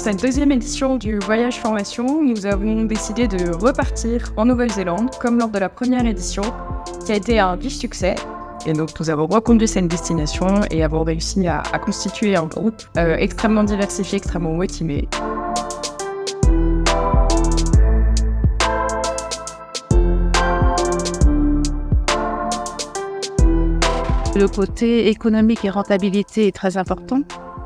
cette deuxième édition du Voyage Formation, nous avons décidé de repartir en Nouvelle-Zélande, comme lors de la première édition, qui a été un vif succès. Et donc, nous avons reconduit cette destination et avons réussi à constituer un groupe extrêmement diversifié, extrêmement motivé. Le côté économique et rentabilité est très important.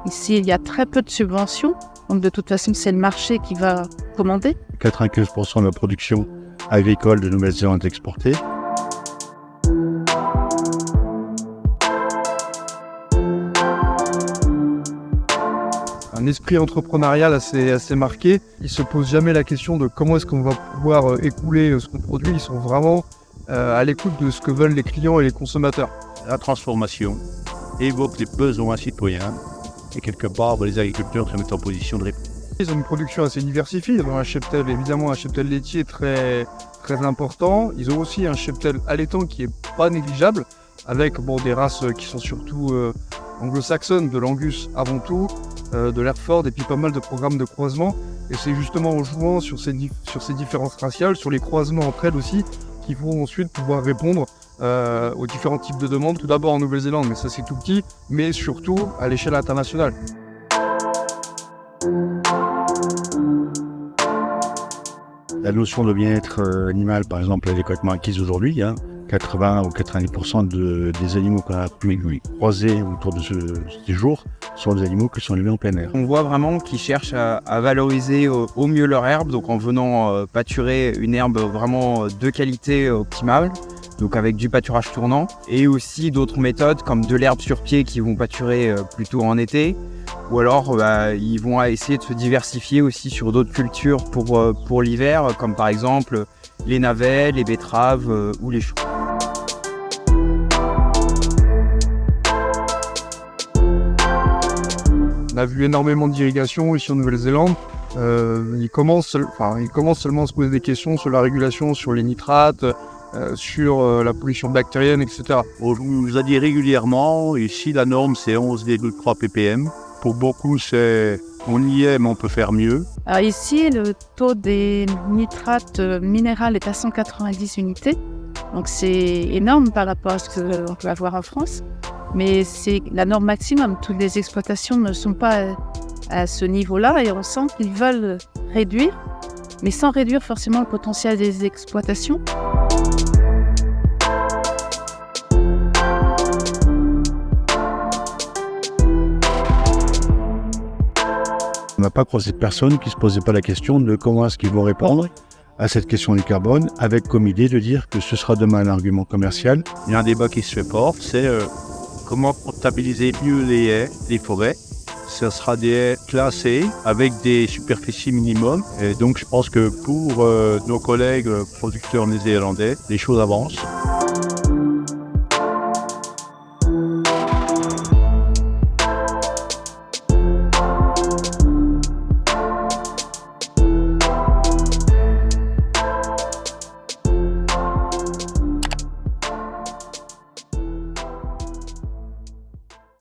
Ici, il y a très peu de subventions. Donc, de toute façon, c'est le marché qui va commander. 95% de la production agricole de Nouvelle-Zélande est exportée. Un esprit entrepreneurial assez marqué. Ils ne se posent jamais la question de comment est-ce qu'on va pouvoir écouler ce qu'on produit. Ils sont vraiment à l'écoute de ce que veulent les clients et les consommateurs. La transformation évoque les besoins citoyens et quelque part, les agriculteurs se mettent en position de réponse. Ils ont une production assez diversifiée. Ils ont un cheptel, évidemment, un cheptel laitier très important. Ils ont aussi un cheptel allaitant qui n'est pas négligeable, avec des races qui sont surtout anglo-saxonnes, de l'Angus avant tout, de l'Hereford et puis pas mal de programmes de croisement. Et c'est justement en jouant sur ces différences raciales, sur les croisements entre elles aussi, qu'il faut ensuite pouvoir répondre aux différents types de demandes. Tout d'abord en Nouvelle-Zélande, mais ça c'est tout petit, mais surtout à l'échelle internationale. La notion de bien-être animal, par exemple, elle est complètement acquise aujourd'hui. 80 ou 90% des animaux qu'on a pu croiser autour de ce séjour sont des animaux qui sont élevés en plein air. On voit vraiment qu'ils cherchent à valoriser au mieux leur herbe, donc en venant pâturer une herbe vraiment de qualité optimale, donc avec du pâturage tournant, et aussi d'autres méthodes comme de l'herbe sur pied qui vont pâturer plutôt en été, ou alors ils vont essayer de se diversifier aussi sur d'autres cultures pour l'hiver, comme par exemple les navets, les betteraves ou les choux. On a vu énormément d'irrigation ici en Nouvelle-Zélande. Ils commencent seulement à se poser des questions sur la régulation, sur les nitrates, sur la pollution bactérienne, etc. On nous a dit régulièrement, ici la norme c'est 11,3 ppm. Pour beaucoup, on y est, mais on peut faire mieux. Alors ici, le taux des nitrates minérales est à 190 unités. Donc c'est énorme par rapport à ce qu'on peut avoir en France. Mais c'est la norme maximum. Toutes les exploitations ne sont pas à ce niveau-là et on sent qu'ils veulent réduire, mais sans réduire forcément le potentiel des exploitations. On n'a pas croisé de personnes qui ne se posaient pas la question de comment est-ce qu'ils vont répondre à cette question du carbone, avec comme idée de dire que ce sera demain un argument commercial. Il y a un débat qui se fait fort, c'est comment comptabiliser mieux les haies, les forêts. Ce sera des haies classées avec des superficies minimum. Et donc je pense que pour nos collègues producteurs néo-zélandais, les choses avancent.